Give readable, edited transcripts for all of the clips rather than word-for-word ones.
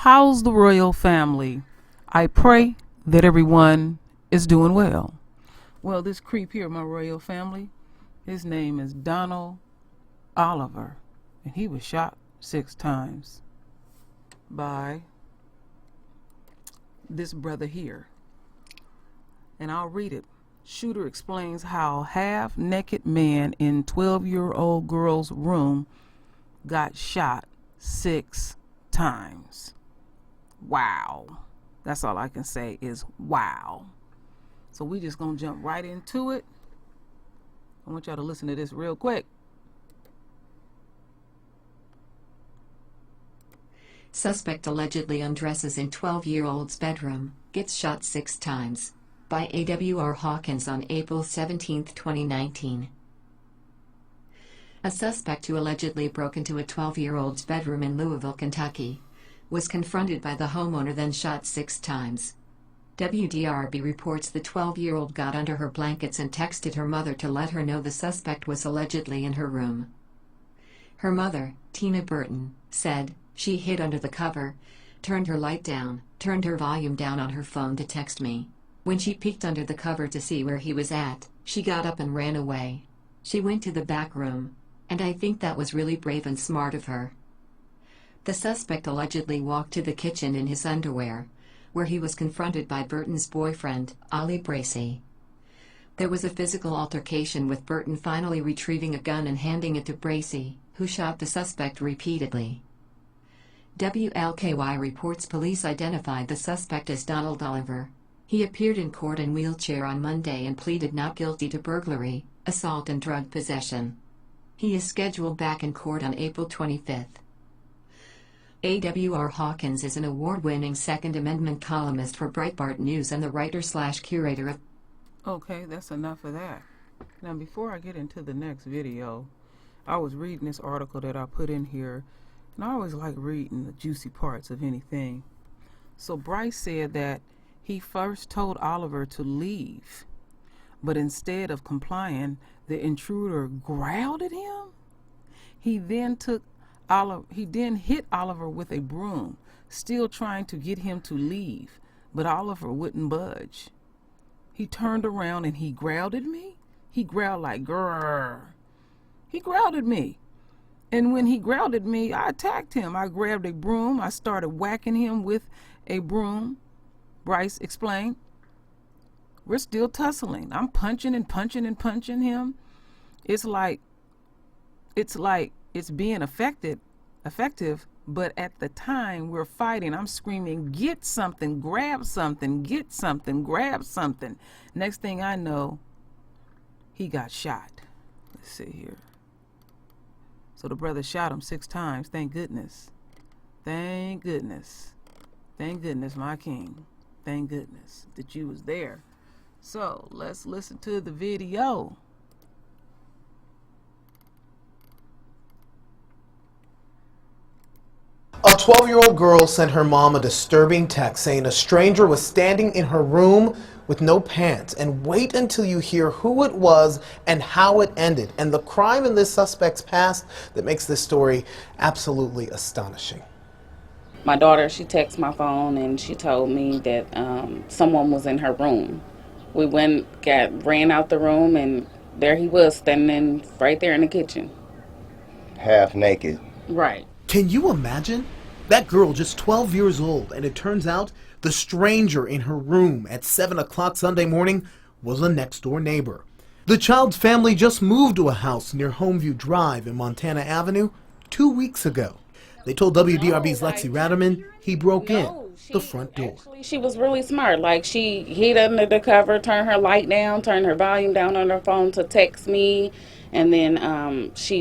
How's the royal family? I pray that everyone is doing well. Well, this creep here, my royal family, his name is Donald Oliver, and he was shot 6 times by this brother here. And I'll read it. Shooter explains how half-naked man in 12-year-old girl's room got shot 6 times. Wow. That's all I can say is wow. So we just gonna jump right into it. I want y'all to listen to this real quick. Suspect allegedly undresses in 12-year-old's bedroom, gets shot 6 times. By A.W.R. Hawkins on April 17, 2019. A suspect who allegedly broke into a 12-year-old's bedroom in Louisville, Kentucky, was confronted by the homeowner, then shot 6 times. WDRB reports the 12-year-old got under her blankets and texted her mother to let her know the suspect was allegedly in her room. Her mother, Tina Burton, said she hid under the cover, turned her light down, turned her volume down on her phone to text me. When she peeked under the cover to see where he was at, she got up and ran away. She went to the back room, and I think that was really brave and smart of her. The suspect allegedly walked to the kitchen in his underwear, where he was confronted by Burton's boyfriend, Ollie Bracey. There was a physical altercation, with Burton finally retrieving a gun and handing it to Bracey, who shot the suspect repeatedly. WLKY reports police identified the suspect as Donald Oliver. He appeared in court in wheelchair on Monday and pleaded not guilty to burglary, assault and drug possession. He is scheduled back in court on April 25th. A.W.R. Hawkins is an award-winning Second Amendment columnist for Breitbart News and the writer/curator of... Okay, that's enough of that. Now, before I get into the next video, I was reading this article that I put in here, and I always like reading the juicy parts of anything. So Bryce said that he first told Oliver to leave, but instead of complying, the intruder growled at him. He then hit Oliver with a broom, still trying to get him to leave, but Oliver wouldn't budge. He turned around and he growled at me. He growled like grrr. He growled at me. And when he growled at me, I attacked him. I grabbed a broom. I started whacking him with a broom. Bryce explained. We're still tussling. I'm punching and punching and punching him. It's like it's being effective, but at the time we're fighting, I'm screaming, get something, grab something, get something, grab something. Next thing I know, he got shot. Let's see here. So the brother shot him 6 times. Thank goodness. Thank goodness. Thank goodness, my king. Thank goodness that you was there. So let's listen to the video. A 12-year-old girl sent her mom a disturbing text saying a stranger was standing in her room with no pants. And wait until you hear who it was and how it ended, and the crime in this suspect's past that makes this story absolutely astonishing. My daughter, she texted my phone and she told me that someone was in her room. We ran out the room, and there he was standing right there in the kitchen. Half naked. Right. Can you imagine? That girl, just 12 years old, and it turns out the stranger in her room at 7 o'clock Sunday morning was a next-door neighbor. The child's family just moved to a house near Homeview Drive in Montana Avenue 2 weeks ago. They told WDRB's Lexi Ratterman he broke in the front door. Actually, she was really smart. Like, she hid under the cover, turned her light down, turned her volume down on her phone to text me, and then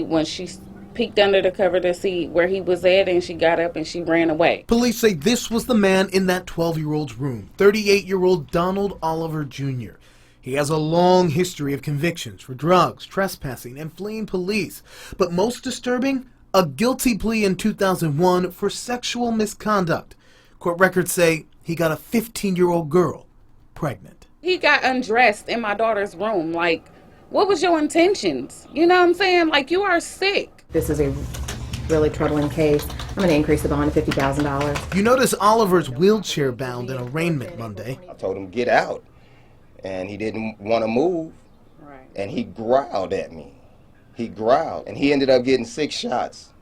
when she peeked under the cover to see where he was at, and she got up and she ran away. Police say this was the man in that 12-year-old's room, 38-year-old Donald Oliver Jr. He has a long history of convictions for drugs, trespassing, and fleeing police. But most disturbing, a guilty plea in 2001 for sexual misconduct. Court records say he got a 15-year-old girl pregnant. He got undressed in my daughter's room. Like, what was your intentions? You know what I'm saying? Like, you are sick. This is a really troubling case. I'm going to increase the bond to $50,000. You notice Oliver's wheelchair-bound in arraignment Monday. I told him, get out. And he didn't want to move. Right. And he growled at me. He growled. And he ended up getting 6 shots.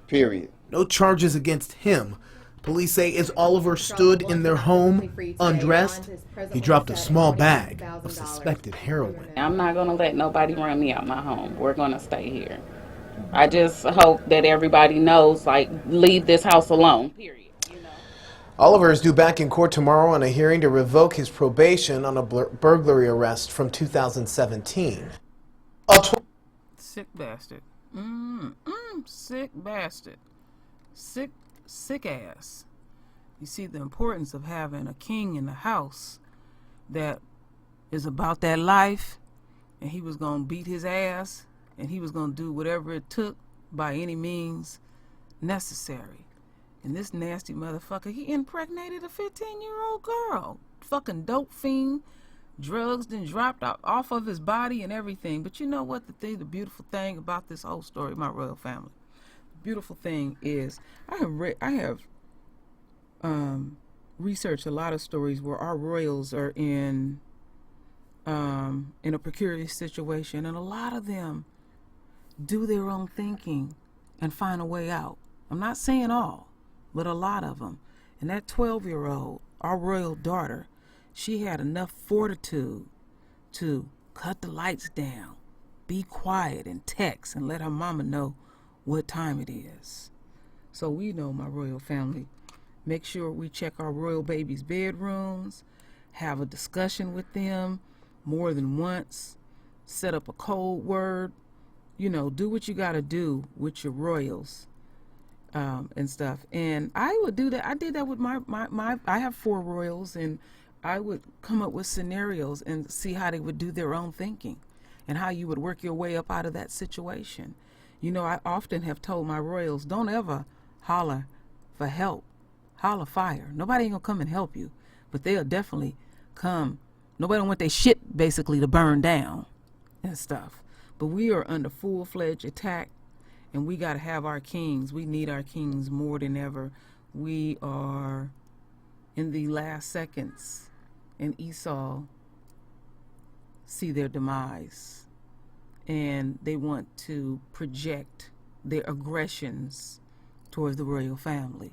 Period. No charges against him. Police say as Oliver stood in their home, undressed, he dropped a small bag of suspected heroin. I'm not going to let nobody run me out my home. We're going to stay here. I just hope that everybody knows, like, leave this house alone, period. You know? Oliver is due back in court tomorrow on a hearing to revoke his probation on a burglary arrest from 2017. Sick bastard. Sick bastard. Sick ass. You see the importance of having a king in the house that is about that life, and he was going to beat his ass, and he was going to do whatever it took by any means necessary. And this nasty motherfucker, he impregnated a 15-year-old girl. Fucking dope fiend. Drugs then dropped off of his body and everything. But you know what the beautiful thing about this whole story, my royal family? The beautiful thing is I have researched a lot of stories where our royals are in a precarious situation, and a lot of them do their own thinking and find a way out. I'm not saying all, but a lot of them. And that 12-year-old, our royal daughter, she had enough fortitude to cut the lights down, be quiet, and text and let her mama know what time it is. So we know, my royal family, make sure we check our royal babies' bedrooms, have a discussion with them more than once, set up a code word, you know, do what you got to do with your royals and stuff. And I would do that. I did that with my I have 4 royals, and I would come up with scenarios and see how they would do their own thinking and how you would work your way up out of that situation. You know, I often have told my royals, don't ever holler for help. Holler fire. Nobody ain't gonna come and help you, but they'll definitely come. Nobody don't want their shit basically to burn down and stuff. But we are under full-fledged attack, and we got to have our kings. We need our kings more than ever. We are in the last seconds, and Esau see their demise, and they want to project their aggressions towards the royal family,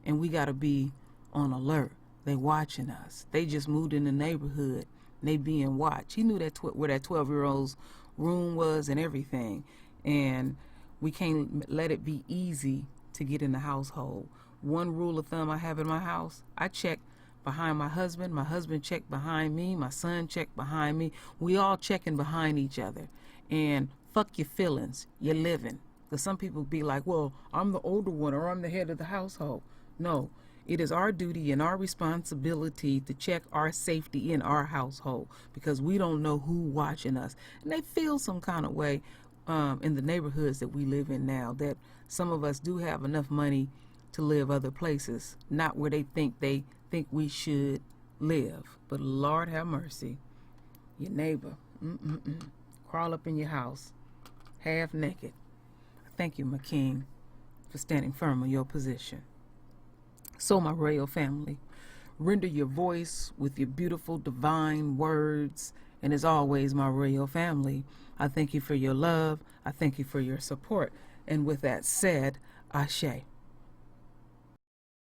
and we got to be on alert. They watching us. They just moved in the neighborhood, and they being watched. He knew that where that 12-year-old's room was and everything, and we can't let it be easy to get in the household. One rule of thumb I have in my house, I check behind my husband checked behind me, my son checked behind me. We all checking behind each other. And fuck your feelings, you're living. Because some people be like, well, I'm the older one, or I'm the head of the household. No, it is our duty and our responsibility to check our safety in our household, because we don't know who watching us. And they feel some kind of way in the neighborhoods that we live in now, that some of us do have enough money to live other places, not where they think we should live. But Lord have mercy, your neighbor crawl up in your house half naked. Thank you, my king, for standing firm on your position. So, my royal family, render your voice with your beautiful divine words. And as always, my royal family, I thank you for your love. I thank you for your support. And with that said, Ashe.